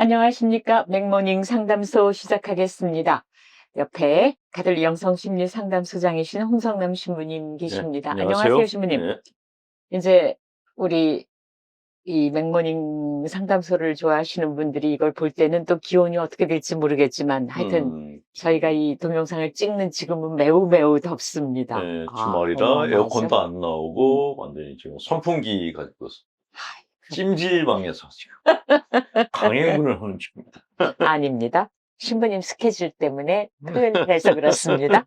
안녕하십니까. 맥모닝 상담소 시작하겠습니다. 옆에 가들 영성심리 상담소장이신 홍성남 신부님 네, 계십니다. 안녕하세요, 안녕하세요. 신부님. 네. 이제 우리 이 맥모닝 상담소를 좋아하시는 분들이 이걸 볼 때는 또 기온이 어떻게 될지 모르겠지만 하여튼 저희가 이 동영상을 찍는 지금은 매우 매우 덥습니다. 네, 아, 주말이라 어마어마하죠? 에어컨도 안 나오고 완전히 지금 선풍기 가지고 찜질방에서 지금 강행군을 하는 중입니다. 아닙니다. 신부님 스케줄 때문에 토요일에 서 그렇습니다.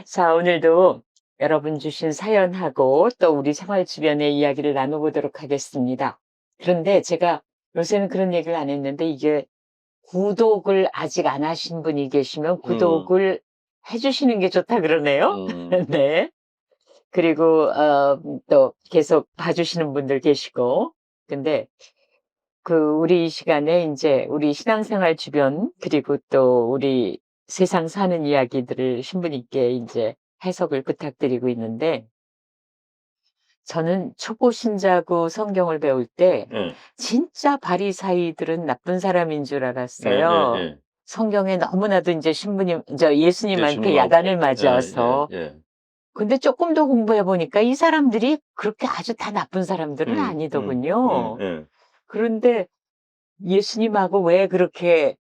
자, 오늘도 여러분 주신 사연하고 또 우리 생활 주변의 이야기를 나눠보도록 하겠습니다. 그런데 제가 요새는 그런 얘기를 안 했는데 이게 구독을 아직 안 하신 분이 계시면 구독을 해주시는 게 좋다 그러네요. 네. 그리고 또 계속 봐주시는 분들 계시고. 근데 우리 이 시간에 이제 우리 신앙생활 주변 그리고 또 우리 세상 사는 이야기들을 신부님께 이제 해석을 부탁드리고 있는데 저는 초보 신자고 성경을 배울 때 진짜 바리사이들은 나쁜 사람인 줄 알았어요. 성경에 너무나도 이제 신부님, 예수님한테 야단을 맞아서. 근데 조금 더 공부해 보니까 이 사람들이 그렇게 아주 다 나쁜 사람들은 아니더군요. 그런데 예수님하고 왜 그렇게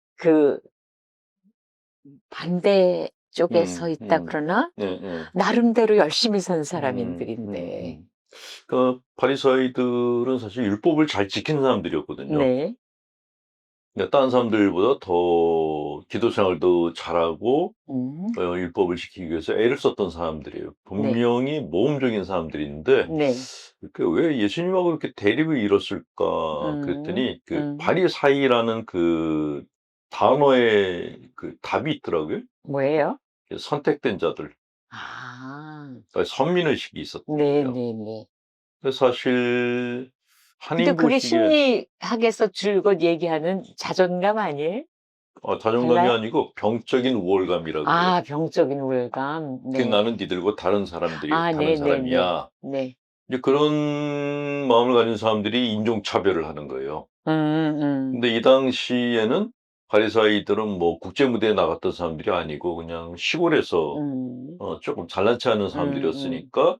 반대 쪽에 서 있다 그러나? 나름대로 열심히 산 사람인들인데. 그 바리사이들은 사실 율법을 잘 지키는 사람들이었거든요. 네. 그러니까 다른 사람들보다 더 기도 생활도 잘하고 율법을 지키기 위해서 애를 썼던 사람들이에요. 분명히 모험적인 사람들인데 네. 왜 예수님하고 이렇게 대립을 이뤘을까 그랬더니 바리사이라는 그 단어에 그 답이 있더라고요. 뭐예요? 선택된 자들, 아. 그러니까 선민의식이 있었던 거예요. 네네네. 그래서 사실 근데 하나님 그게 보시기에 심리학에서 줄곧 얘기하는 자존감 아니에요? 자존감이 달라요? 아니고 병적인 우월감이라 그래요. 아, 병적인 우월감. 그 네. 나는 니들과 다른 사람들이 아, 다른 네네네. 사람이야. 네. 이제 그런 마음을 가진 사람들이 인종차별을 하는 거예요. 근데 이 당시에는 바리사이들은 뭐 국제무대에 나갔던 사람들이 아니고 그냥 시골에서 조금 잘난 체 하는 사람들이었으니까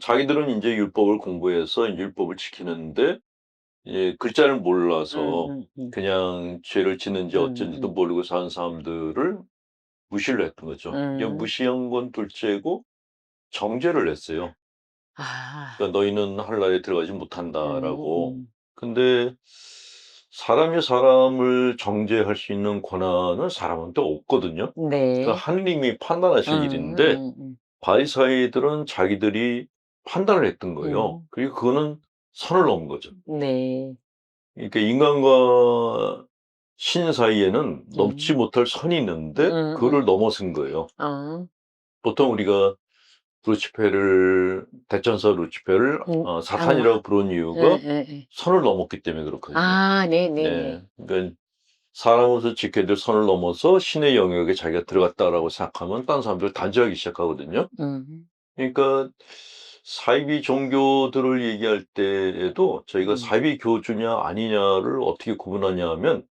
자기들은 이제 율법을 공부해서 율법을 지키는데 글자를 몰라서 그냥 죄를 짓는지 어쩐지도 모르고 사는 사람들을 무시를 했던 거죠. 이제 무시한 건 둘째고 정죄를 했어요. 아. 그러니까 너희는 하늘나라에 들어가지 못한다라고. 근데 사람이 사람을 정죄할 수 있는 권한은 사람한테 없거든요. 네. 그러니까 하느님이 판단하실 일인데 바리사이들은 자기들이 판단을 했던 거예요. 그리고 그거는 선을 넘은 거죠. 네. 그러니까 인간과 신 사이에는 넘지 못할 선이 있는데 그거를 넘어선 거예요. 보통 우리가 대천사 루치페를 사탄이라고 부른 이유가 선을 넘었기 때문에 그렇거든요. 아, 네네네. 네. 그러니까 사람으로서 지켜야 될 선을 넘어서 신의 영역에 자기가 들어갔다라고 생각하면 다른 사람들 단죄하기 시작하거든요. 그러니까 사이비 종교들을 얘기할 때에도 저희가 사이비 교주냐 아니냐를 어떻게 구분하냐 하면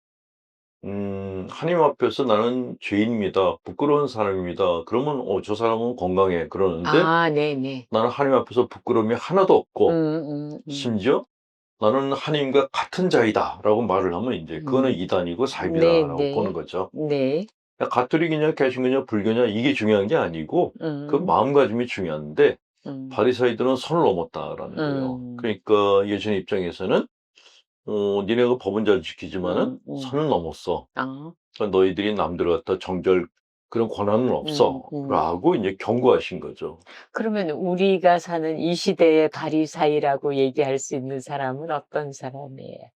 하나님 앞에서 나는 죄인입니다. 부끄러운 사람입니다. 그러면 저 사람은 건강해. 그러는데 아, 네네. 나는 하나님 앞에서 부끄러움이 하나도 없고 심지어 나는 하나님과 같은 자이다라고 말을 하면 이제 그거는 이단이고 사이비다라고 보는 거죠. 네. 그러니까 가톨릭이냐 개신교냐 불교냐 이게 중요한 게 아니고 그 마음가짐이 중요한데 바리사이들은 선을 넘었다라는 거예요. 그러니까 예수님 입장에서는 니네가 법은 잘 지키지만은 선을 넘었어. 그러니까 너희들이 남들 갖다 정죄할 그런 권한은 없어. 라고 이제 경고하신 거죠. 그러면 우리가 사는 이 시대의 바리사이라고 얘기할 수 있는 사람은 어떤 사람이에요?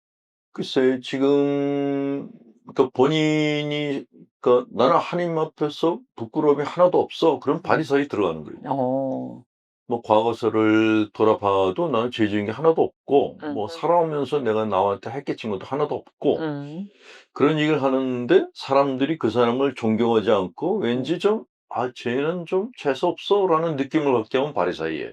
글쎄, 지금, 그러니까 본인이, 그러니까 나는 하나님 앞에서 부끄러움이 하나도 없어. 그럼 바리사이 들어가는 거예요. 뭐 과거사를 돌아봐도 나는 죄 지은 게 하나도 없고 뭐 살아오면서 내가 남한테 해끼친 것도 하나도 없고 그런 얘기를 하는데 사람들이 그 사람을 존경하지 않고 왠지 좀 쟤는 좀 재수 없어 라는 느낌을 갖게 하면 바리사이예요.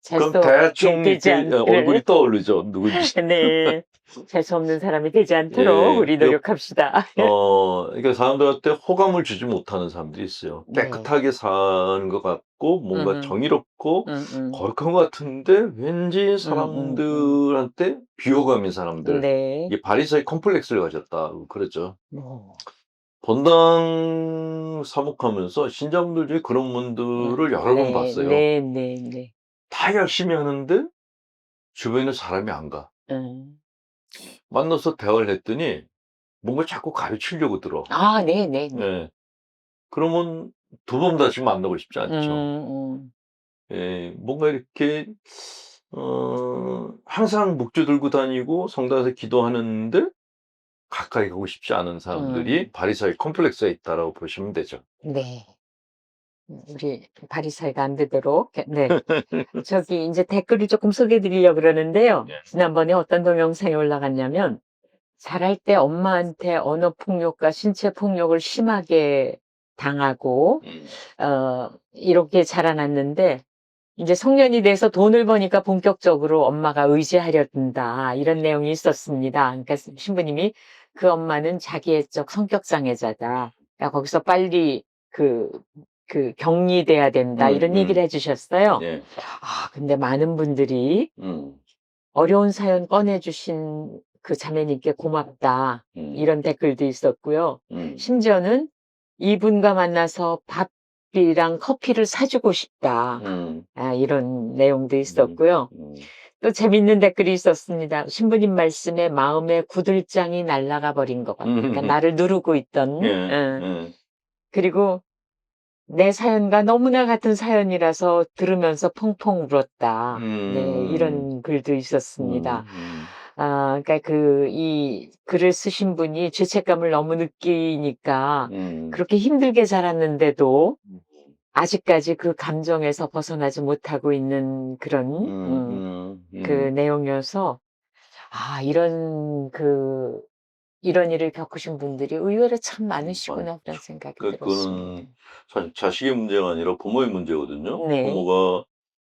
그럼 재수 없게 대충 되지 이렇게 얼굴이 않기를. 떠오르죠. 누군지. 네. 재수 없는 사람이 되지 않도록 예. 우리 노력합시다. 그러니까 사람들한테 호감을 주지 못하는 사람들이 있어요. 네. 깨끗하게 사는 것 같고 뭔가 음음. 정의롭고 음음. 거룩한 것 같은데 왠지 음음음. 사람들한테 비호감인 사람들. 네. 이게 바리새의 컴플렉스를 가졌다. 그러죠. 뭐. 본당 사목하면서 신자분들 중에 그런 분들을 여러 번 네. 봤어요. 네네네. 다 열심히 하는데 주변에 사람이 안 가. 음. 만나서 대화를 했더니 뭔가 자꾸 가르치려고 들어. 아 네네네. 예. 그러면 두 번 다시 만나고 싶지 않죠. 음. 예. 뭔가 이렇게 항상 묵주 들고 다니고 성당에서 기도하는데 가까이 가고 싶지 않은 사람들이 음. 바리새의 컴플렉스에 있다라고 보시면 되죠. 네. 우리 바리새가 안 되도록 네. 저기 인제 댓글을 쪼끔 소개해 드리려고 그러는데요. 예. 지난번에 어떤 동영상이 올라갔냐면 자랄 때 엄마한테 언어 폭력과 신체 폭력을 심하게 당하고 음. 이렇게 자라났는데 인제 성년이 돼서 돈을 버니까 본격적으로 엄마가 의지하려 든다. 이런 내용이 있었습니다. 그러니까 신부님이 그 엄마는 자기애적 성격 장애자다. 그러니까 거기서 빨리 그 격리돼야 된다. 이런 얘기를 해 주셨어요. 네. 근데 많은 분들이 음. 어려운 사연 꺼내 주신 그 자매님께 고맙다. 음. 이런 댓글도 있었고요. 음. 심지어는 이분과 만나서 밥이랑 커피를 사 주고 싶다. 음. 이런 내용도 음. 있었고요. 음. 또 재밌는 댓글이 있었습니다. 신부님 말씀에 마음의 구들장이 날아가 버린 것 같다. 그러니까 나를 누르고 있던 예. 예. 그리고 내 사연과 너무나 같은 사연이라서 들으면서 펑펑 울었다. 네, 음. 이런 글도 있었습니다. 음. 그러니까 이 글을 쓰신 분이 죄책감을 너무 느끼니까 음. 그렇게 힘들게 자랐는데도 음. 아직까지 그 감정에서 벗어나지 못하고 있는 그런 그 내용이어서 이런 일을 겪으신 분들이 의외로 참 많으시구나 그런 생각이 들었습니다. 그거는 사실 자식의 문제가 아니라 부모의 문제거든요. 네.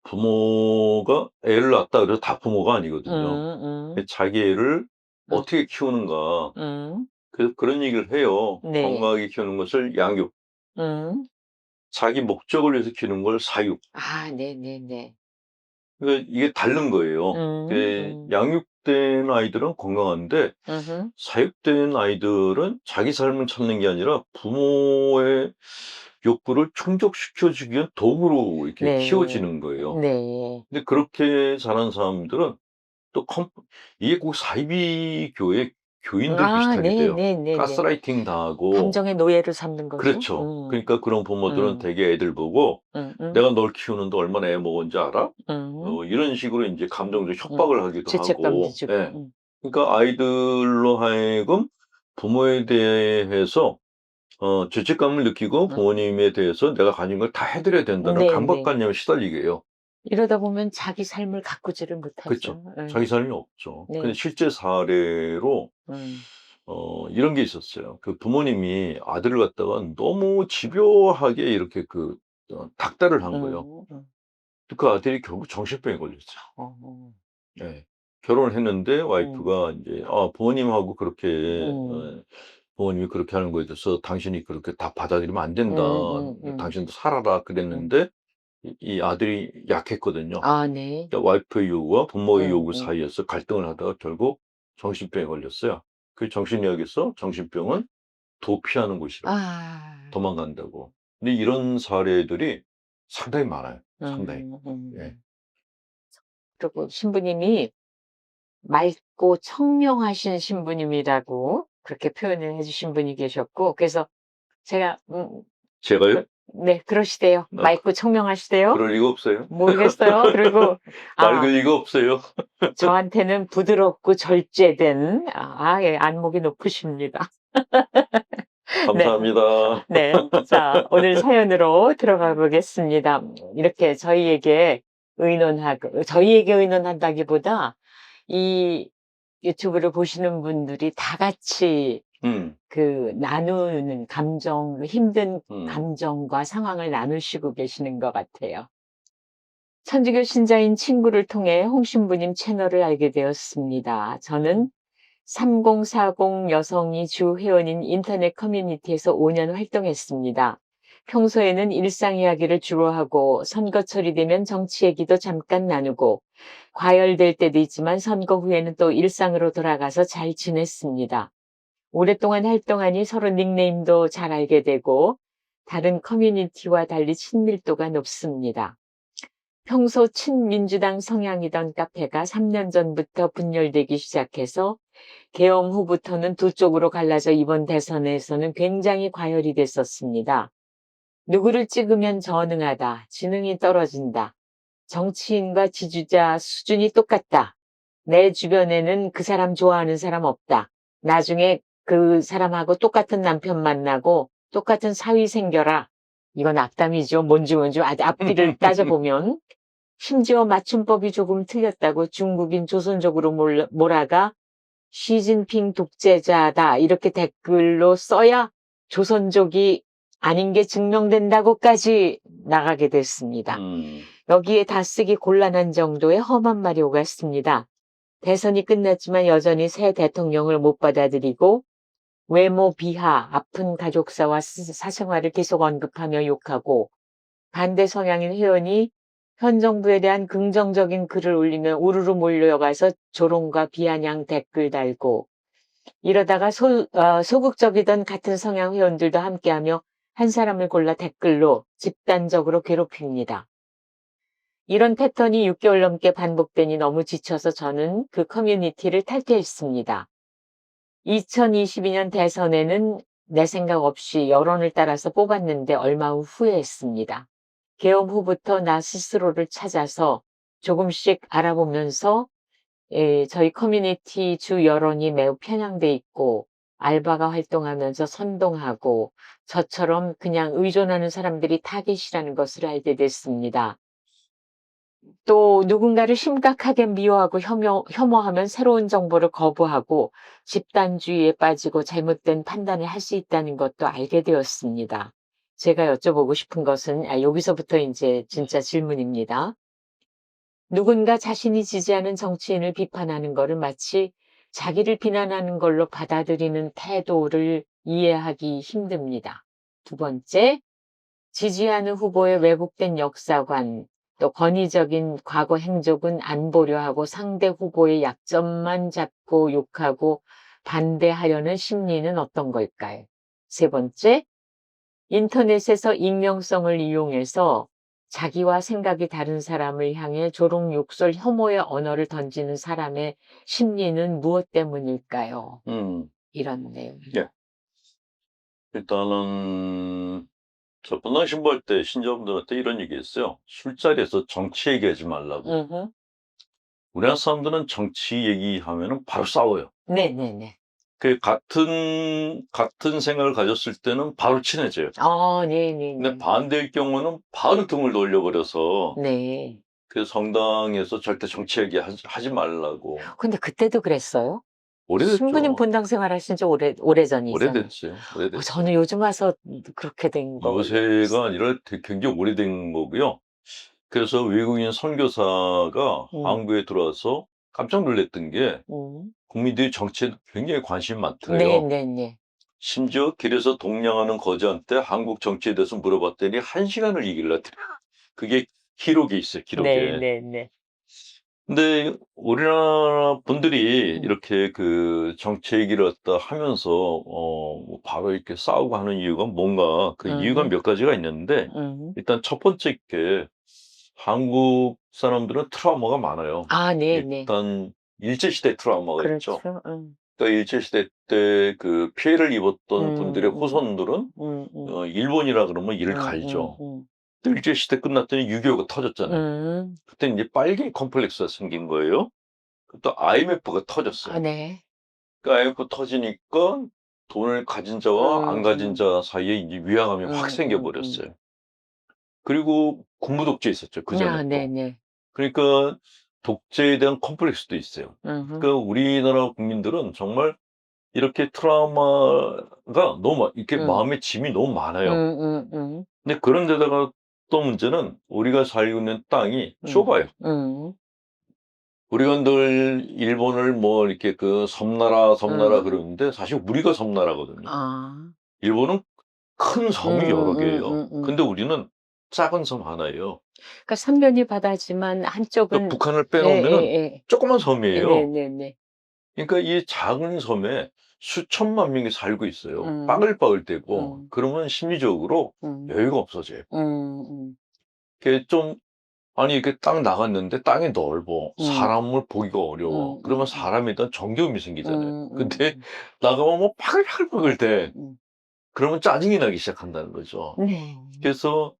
부모가 애를 낳았다 그래서 다 부모가 아니거든요. 음. 자기 애를 음. 어떻게 키우는가. 음. 그래서 그런 얘기를 해요. 네. 건강하게 키우는 것을 양육, 음. 자기 목적을 위해서 키우는 걸 사육. 네네네. 그러니까 이게 다른 거예요. 양육된 아이들은 건강한데 음음. 사육된 아이들은 자기 삶을 찾는 게 아니라 부모의 욕구를 충족시켜 주기 위한 도구로 이렇게 네. 키워지는 거예요. 네. 근데 그렇게 자란 사람들은 또 이게 꼭 사이비 교회 교인들 비슷하게 돼요. 네네네네. 가스라이팅 당하고. 감정의 노예를 삼는 거죠. 그렇죠. 그러니까 그런 부모들은 음. 되게 애들 보고 음음. "내가 널 키우는데 얼마나 애 먹은지 알아?" 음. 이런 식으로 인제 감정적 음. 협박을 하기도 죄책감도 하고. 주고. 예. 그러니까 아이들로 하여금 부모에 대해서 죄책감을 느끼고 음. 부모님에 대해서 내가 가진 걸 다 해 드려야 된다는 네네. 강박관념에 시달리게 해요. 이러다 보면 자기 삶을 가꾸지를 그쵸. 못하죠. 자기 삶이 없죠. 근데 네. 실제 사례로 음. 이런 게 있었어요. 그 부모님이 아들을 갖다가 너무 집요하게 이렇게 닥달을 한 거예요. 음. 그 아들이 결국 정신병에 걸렸어요. 어. 예. 결혼을 했는데 음. 와이프가 인제 부모님하고 그렇게 음. 부모님이 그렇게 하는 거에 대해서 "당신이 그렇게 다 받아들이면 안 된다. 음음음. 당신도 살아라." 음. 그랬는데 이 아들이 약했거든요. 네. 그러니까 와이프의 요구와 부모의 요구 음. 사이에서 갈등을 하다가 결국 정신병에 걸렸어요. 그 정신의학에서 정신병은 도피하는 곳이라고, 아. 도망간다고. 근데 이런 사례들이 상당히 많아요, 상당히. 예. 음. 그리고 신부님이 맑고 청명하신 신부님이라고 그렇게 표현을 해 주신 분이 계셨고 그래서 제가 제가요? 네 그러시대요. 아 맑고 청명하시대요. 그럴 리가 없어요. 모르겠어요. 그리고 맑을 리가 없어요. 저한테는 부드럽고 절제된 예 안목이 높으십니다. 네. 감사합니다. 네. 자, 오늘 사연으로 들어가 보겠습니다. 이렇게 저희에게 의논한다기보다 이 유튜브를 보시는 분들이 다 같이 음. 나누는 힘든 음. 감정과 상황을 나누시고 계시는 것 같아요. 천주교 신자인 친구를 통해 홍신부님 채널을 알게 되었습니다. 저는 3040 여성이 주 회원인 인터넷 커뮤니티에서 5년 활동했습니다. 평소에는 일상 이야기를 주로 하고 선거철이 되면 정치 얘기도 잠깐 나누고 과열될 때도 있지만 선거 후에는 또 일상으로 돌아가서 잘 지냈습니다. 오랫동안 활동하니 서로 닉네임도 잘 알게 되고 다른 커뮤니티와 달리 친밀도가 높습니다. 평소 친민주당 성향이던 카페가 3년 전부터 분열되기 시작해서 계엄 후부터는 두 쪽으로 갈라져 이번 대선에서는 굉장히 과열이 됐었습니다. 누구를 찍으면 전응하다, 지능이 떨어진다, 정치인과 지지자 수준이 똑같다, 내 주변에는 그 사람 좋아하는 사람 없다, 나중에 그 사람하고 똑같은 남편 만나고 똑같은 사위 생겨라. 이건 악담이죠. 뭔지 앞뒤를 따져보면. 심지어 맞춤법이 조금 틀렸다고 중국인 조선족으로 몰아가 시진핑 독재자다 이렇게 댓글로 써야 조선족이 아닌 게 증명된다고까지 나가게 됐습니다. 여기에 다 쓰기 곤란한 정도의 험한 말이 오갔습니다. 대선이 끝났지만 여전히 새 대통령을 못 받아들이고 외모 비하, 아픈 가족사와 사생활을 계속 언급하며 욕하고 반대 성향인 회원이 현 정부에 대한 긍정적인 글을 올리면 우르르 몰려가서 조롱과 비아냥 댓글 달고 이러다가 소극적이던 같은 성향 회원들도 함께하며 한 사람을 골라 댓글로 집단적으로 괴롭힙니다. 이런 패턴이 6개월 넘게 반복되니 너무 지쳐서 저는 그 커뮤니티를 탈퇴했습니다. 2022년 대선에는 내 생각 없이 여론을 따라서 뽑았는데 얼마 후 후회했습니다. 계엄 후부터 나 스스로를 찾아서 조금씩 알아보면서 저희 커뮤니티 주 여론이 매우 편향돼 있고 알바가 활동하면서 선동하고 저처럼 그냥 의존하는 사람들이 타깃이라는 것을 알게 됐습니다. 또 누군가를 심각하게 미워하고 혐오하면 새로운 정보를 거부하고 집단주의에 빠지고 잘못된 판단을 할 수 있다는 것도 알게 되었습니다. 제가 여쭤보고 싶은 것은 여기서부터 이제 진짜 질문입니다. 누군가 자신이 지지하는 정치인을 비판하는 것을 마치 자기를 비난하는 걸로 받아들이는 태도를 이해하기 힘듭니다. 두 번째, 지지하는 후보의 왜곡된 역사관, 또 권위적인 과거 행적은 안 보려 하고 상대 후보의 약점만 잡고 욕하고 반대하려는 심리는 어떤 걸까요? 세 번째, 인터넷에서 익명성을 이용해서 자기와 생각이 다른 사람을 향해 조롱, 욕설, 혐오의 언어를 던지는 사람의 심리는 무엇 때문일까요? 이런 내용. 예. 일단은 저 본당 신부할 때 신자분들한테 이런 얘기했어요. 술자리에서 정치 얘기하지 말라고. 우리나라 사람들은 정치 얘기하면은 바로 싸워요. 네네네. 그 같은 생각을 가졌을 때는 바로 친해져요. 근데 네네네. 반대일 경우는 바로 등을 돌려버려서 네. 그 성당에서 절대 정치 얘기 하지 말라고. 근데 그때도 그랬어요? 신부님 오래됐죠. 본당 생활하신 지 오래전이잖아요. 오래됐어요. 오래됐어요. 저는 요즘 와서 그렇게 된 거. 요새가 아니라 굉장히 오래된 거고요. 그래서 외국인 선교사가 한국에 들어와서 깜짝 놀랐던 게 국민들이 정치에 굉장히 관심이 많대요. 네네네. 심지어 길에서 동냥하는 거지한테 한국 정치에 대해서 물어봤더니 1시간을 얘기를 하더래요. 그게 기록에 있어요, 기록에. 네네네. 근데 우리나라 분들이 이렇게 그 정치 얘기를 갖다 하면서 뭐 바로 이렇게 싸우고 하는 이유가 뭔가 그 이유가 몇 가지가 있는데 일단 첫 번째 게 한국 사람들은 트라우마가 많아요. 네네. 일단 일제시대 트라우마가 있죠. 그렇죠. 그러니까 일제시대 때 그 피해를 입었던 분들의 후손들은 일본이라 그러면 이를 갈죠. 또 일제시대 끝났더니 6.25가 터졌잖아요. 그때 이제 빨갱이 컴플렉스가 생긴 거예요. 또 IMF가 터졌어요. 네. 그 IMF 터지니까 돈을 가진 자와 안 가진 자 사이에 이제 위화감이 확 생겨버렸어요. 그리고 군부 독재 있었죠, 그전에 또. 네네. 그러니까 독재에 대한 컴플렉스도 있어요. 그러니까 우리나라 국민들은 정말 이렇게 트라우마가 너무 이렇게 마음의 짐이 너무 많아요. 근데 그런 데다가 또 문제는 우리가 살고 있는 땅이 음. 좁아요. 음. 우리가 늘 일본을 뭐 이렇게 그 섬나라, 섬나라 음. 그러는데 사실 우리가 섬나라거든요. 아. 일본은 큰 섬이 여러 개예요. 음음음음. 근데 우리는 작은 섬 하나예요. 그러니까 삼면이 바다지만 그 한쪽은 북한을 빼놓으면은 예예예. 조그만 섬이에요. 네네네. 그러니까 이 작은 섬에 수천만 명이 살고 있어요. 음. 빠글빠글대고 음. 그러면 심리적으로 음. 여유가 없어져요. 음. 그게 좀 아니 이렇게 딱 나갔는데 땅이 넓어. 음. 사람을 보기가 어려워. 그러면 음. 사람에 대한 정겨움이 생기잖아요. 근데 음. 나가면 뭐 바글바글바글대. 음. 그러면 짜증이 나기 시작한다는 거죠. 네. 그래서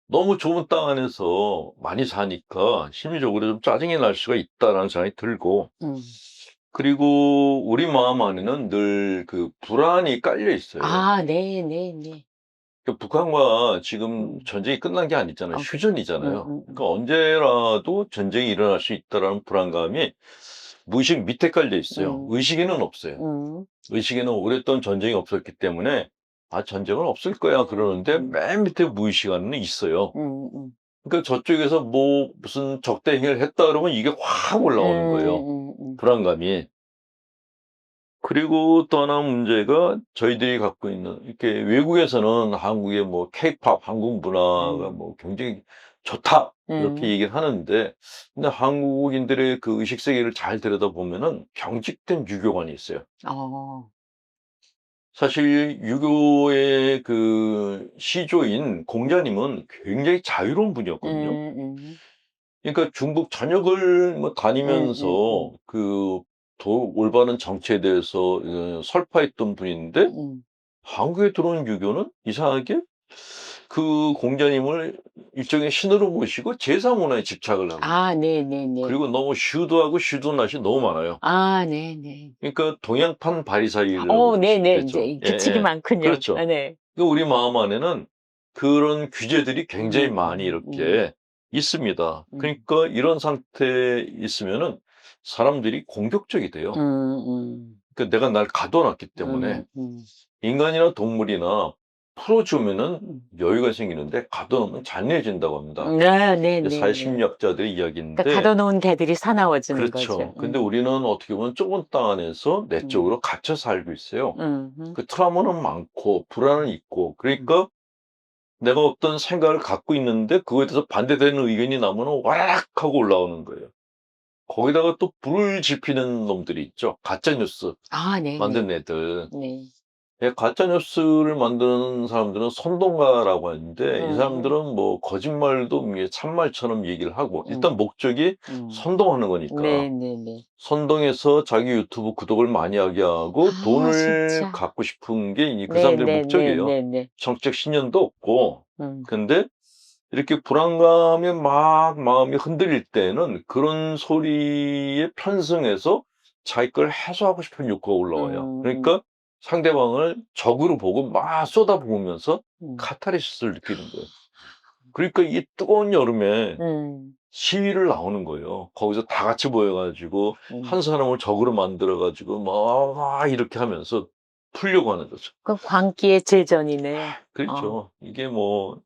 너무 좁은 땅 안에서 많이 사니까 심리적으로 좀 짜증이 날 수가 있다라는 생각이 들고 음. 그리고 우리 마음 안에는 늘 그 불안이 깔려 있어요. 아 네네네. 그 북한과 지금 음. 전쟁이 끝난 게 아니잖아요. 아 그쵸. 휴전이잖아요. 그러니까 언제라도 전쟁이 일어날 수 있다라는 불안감이 무의식 밑에 깔려 있어요. 음. 의식에는 없어요. 음. 의식에는 오랫동안 전쟁이 없었기 때문에 '아 전쟁은 없을 거야.' 그러는데 음. 맨 밑에 무의식 안에는 있어요. 음음. 그러니까 저쪽에서 뭐 무슨 적대 행위를 했다 그러면 이게 확 올라오는 거예요, 음음음. 불안감이. 그리고 또 하나 문제가 저희들이 갖고 있는 이렇게 외국에서는 한국의 뭐 케이팝, 한국 문화가 음. 뭐 굉장히 좋다 이렇게 음. 얘기를 하는데 근데 한국인들의 그 의식 세계를 잘 들여다보면은 경직된 유교관이 있어요. 어. 사실 유교의 그 시조인 공자님은 굉장히 자유로운 분이었거든요. 음음. 그러니까 중국 전역을 뭐 다니면서 음. 그 올바른 정치에 대해서 설파했던 분인데 음. 한국에 들어온 유교는 이상하게 그 공자님을 일종의 신으로 모시고 제사 문화에 집착을 합니다. 아 네네네. 그리고 너무 슈도하고 슈도한 낫이 너무 많아요. 아 네네. 그러니까 동양판 바리사이라고 볼 수 네네. 있겠죠. 인제 규칙이 예예. 많군요. 아 그렇죠. 네. 그 우리 마음 안에는 그런 규제들이 굉장히 많이 음. 이렇게 있습니다. 음. 그러니까 이런 상태에 있으면은 사람들이 공격적이 돼요. 음음. 그러니까 내가 날 가둬 놨기 때문에 음. 인간이나 동물이나 풀어 주면은 음. 여유가 생기는데 가둬 놓으면 잔인해진다고 합니다. 아 이게 네네네. 사회심리학자들의 그러니까 이야기인데 가둬 놓은 개들이 사나워지는 거죠. 그렇죠. 근데 우리는 어떻게 보면 좁은 땅 안에서 음. 내적으로 갇혀 살고 있어요. 음음. 그 트라우마는 많고 불안은 있고 음. 그러니까 내가 어떤 생각을 갖고 있는데 그거에 대해서 반대되는 의견이 나오면 와락 하고 올라오는 거예요. 거기다가 또 불을 지피는 놈들이 있죠. 가짜 뉴스 아 네네. 만든 애들. 네. 예 가짜 뉴스를 만드는 사람들은 선동가라고 하는데 이 음음. 사람들은 뭐 거짓말도 이게 참말처럼 얘기를 하고 일단 음. 목적이 음. 선동하는 거니까. 네네네. 선동해서 자기 유튜브 구독을 많이 하게 하고 아 돈을 진짜. 갖고 싶은 게 이 그 사람들의 목적이에요. 네네네네네. 정치적 신념도 없고. 음. 근데 이렇게 불안감에 막 마음이 흔들릴 때는 그런 소리에 편승해서 자기 걸 해소하고 싶은 욕구가 올라와요. 음. 그러니까 상대방을 적으로 보고 막 쏟아부으면서 음. 카타르시스를 느끼는 거예요. 그러니까 이 뜨거운 여름에 음. 시위를 나오는 거예요. 거기서 다 같이 모여 가지고 음. 한 사람을 적으로 만들어 가지고 막 이렇게 하면서 풀려고 하는 거죠. 그 광기의 제전이네요. 어. 그렇죠. 이게 뭐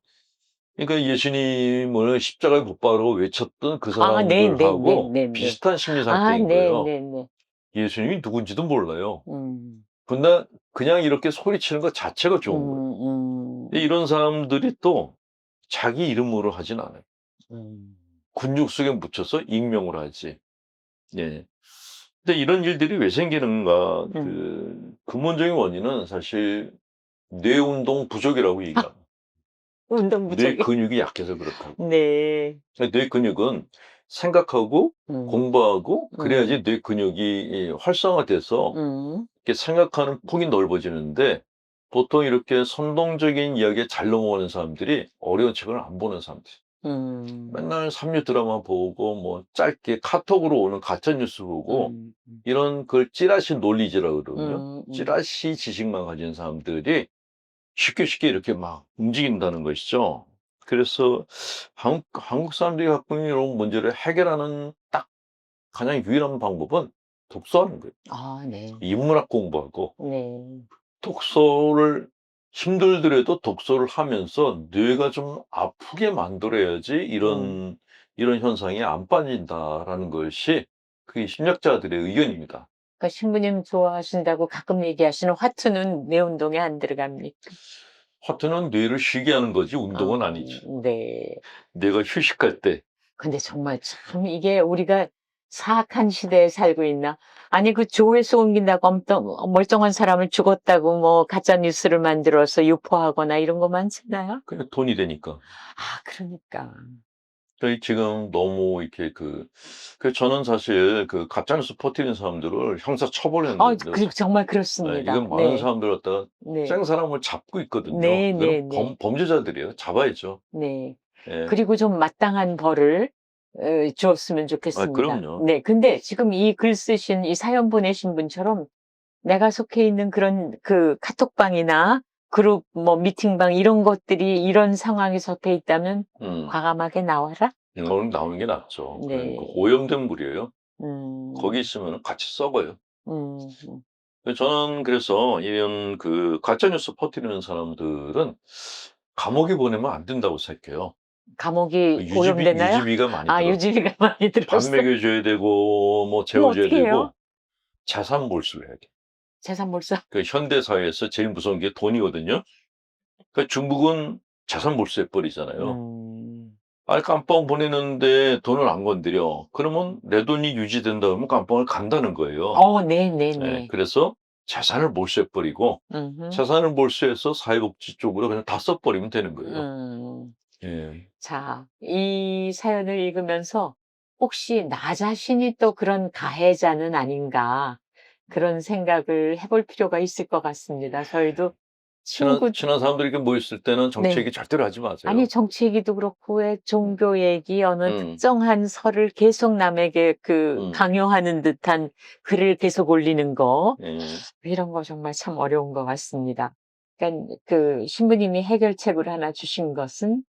그러니까 예수님을 십자가에 못 박으라고 외쳤던 그 아 사람들하고 네네네네네. 비슷한 심리 아 상태인 거예요. 네네네. 예수님이 누군지도 몰라요. 음. 근데 그냥 이렇게 소리치는 것 자체가 좋은 거예요. 근데 음. 이런 사람들이 또 자기 이름으로 하진 않아요. 음. 근육 속에 묻혀서 익명으로 하지. 예. 근데 이런 일들이 왜 생기는가? 음. 그 근본적인 원인은 사실 뇌 운동 부족이라고 얘기를 아 합니다. 운동 뇌 부족이. 근육이 약해서 그렇다고. 네. 뇌 근육은 생각하고 음. 공부하고 음. 그래야지 뇌 근육이 활성화돼서 음. 이렇게 생각하는 폭이 넓어지는데 보통 이렇게 선동적인 이야기에 잘 넘어가는 사람들이 어려운 책을 안 보는 사람들. 음. 맨날 삼류 드라마 보고 뭐 짧게 카톡으로 오는 가짜 뉴스 보고 음. 음. 이런 걸 찌라시 논리지라고 그러거든요. 음. 찌라시 지식만 가진 사람들이 쉽게 쉽게 이렇게 막 움직인다는 것이죠. 그래서 한국 사람들이 갖고 있는 이런 문제를 해결하는 딱 가장 유일한 방법은 독서하는 거예요. 아 네. 인문학 공부하고 네. 독서를 힘들더라도 독서를 하면서 뇌가 좀 아프게 만들어야지 이런 현상이 안 빠진다라는 것이 그게 심리학자들의 의견입니다. 그러니까 신부님 좋아하신다고 가끔 얘기하시는 화투는 뇌 운동에 안 들어갑니까? 화투는 뇌를 쉬게 하는 거지 운동은 어 아니지. 네. 뇌가 휴식할 때. 근데 정말 참 이게 우리가 사악한 시대에 살고 있나? 아니 그 조회수 옮긴다고 멀쩡한 사람을 죽었다고 뭐 가짜 뉴스를 만들어서 유포하거나 이런 거 많잖아요. 그냥 돈이 되니까. 아 그러니까. 저희 지금 너무 이렇게 저는 사실 그 가짜뉴스 퍼뜨리는 사람들을 형사 처벌했는데 정말 네, 그렇습니다. 이건 많은 네. 사람들 갖다가 네. 생 사람을 잡고 있거든요. 이거는 네네네. 범죄자들이에요. 잡아야죠. 네. 예. 그리고 좀 마땅한 벌을 주었으면 좋겠습니다. 그럼요. 네. 근데 지금 이 글 쓰신 이 사연 보내신 분처럼 내가 속해 있는 그런 그 카톡방이나 그룹 뭐 미팅방 이런 것들이 이런 상황에 속해 있다면 음. 과감하게 나와라? 이거는 나오는 게 낫죠. 그러니까 네. 오염된 물이에요. 거기 음. 있으면 같이 썩어요. 음. 저는 그래서 이런 그 가짜뉴스 퍼뜨리는 사람들은 감옥에 보내면 안 된다고 생각해요. 감옥이 오염되나요? 유지비가 많이 아 들어요. 유지비가 많이 밥 들었어요? 먹여줘야 되고 뭐 그럼 재워줘야 어떻게 해요? 되고 자산 몰수를 해야 돼. 재산 몰수? 그 현대 사회에서 제일 무서운 게 돈이거든요. 중국은 자산 몰수해 버리잖아요. 음. 깜빵 보내는데 돈을 안 건드려. 그러면 내 돈이 유지된다 그러면 깜빵을 간다는 거예요. 네, 네네네. 그래서 재산을 몰수해 버리고 음흠. 재산을 몰수해서 사회복지 쪽으로 그냥 다 써버리면 되는 거예요. 음. 예. 자, 이 사연을 읽으면서 혹시 나 자신이 또 그런 가해자는 아닌가 그런 생각을 해볼 필요가 있을 것 같습니다. 저희도 친구, 친한 사람들이 이렇게 모였을 때는 정치 네. 얘기 절대로 하지 아니, 마세요. 정치 얘기도 그렇고, 왜 종교 얘기, 어느 음. 특정한 설을 계속 남에게 음. 강요하는 듯한 글을 계속 올리는 거, 예. 이런 거 정말 참 어려운 것 같습니다. 그러니까 신부님이 해결책을 하나 주신 것은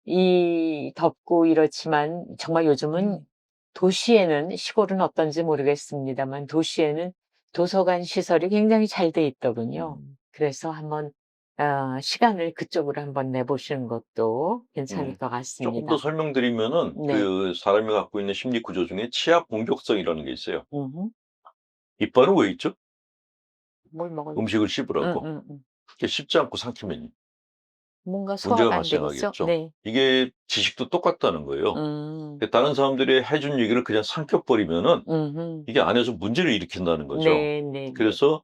이 덥고 이렇지만 정말 요즘은 도시에는 시골은 어떤지 모르겠습니다만 도시에는 도서관 시설이 굉장히 잘 돼 있더군요. 그래서 한번 시간을 그쪽으로 한번 내 보시는 것도 괜찮을 것 조금 더 같습니다. 설명드리면은 네. 사람이 갖고 있는 심리 구조 중에 치아 공격성이라는 게 있어요. 음흠. 이빨은 왜 있죠? 뭘 먹을 음식을 씹으라고. 응응응. 이게 씹지 않고 삼키면 뭔가 문제가 소화가 안 되겠죠? 발생하겠죠. 네. 이게 지식도 똑같다는 거예요. 음. 다른 사람들이 해준 얘기를 그냥 삼켜 버리면은 음음. 이게 안에서 문제를 일으킨다는 거죠. 네네네. 그래서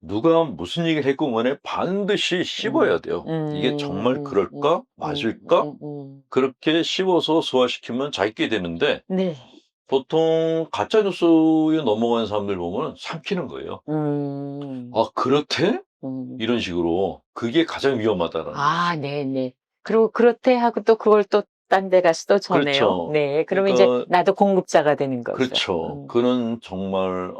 누가 무슨 얘기를 했건 간에 반드시 씹어야 돼요. 이게 정말 그럴까? 맞을까? 그렇게 씹어서 소화시키면 잘 있게 되는데 네. 보통 가짜 뉴스에 넘어가는 사람들 보면 삼키는 거예요. 음. '아 그렇대?' 음. 이런 식으로. 그게 가장 위험하다라는 아 거지. 네네. 그리고 그렇대 하고 또 그걸 또 딴 데 가서 또 전해요. 그렇죠. 네. 그러면 이제 그러니까 나도 공급자가 되는 거죠. 그렇죠. 그는 정말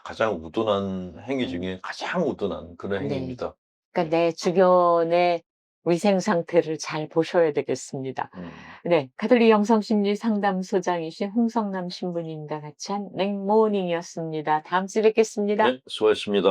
가장 우둔한 행위 음. 중에 가장 우둔한 그런 네. 행위입니다. 그러니까 내 주변의 위생 상태를 잘 보셔야 되겠습니다. 음. 네. 가톨릭 영성심리 상담소장이신 홍성남 신부님과 같이 한 맹모닝이었습니다. 다음 주에 뵙겠습니다. 네, 수고하셨습니다.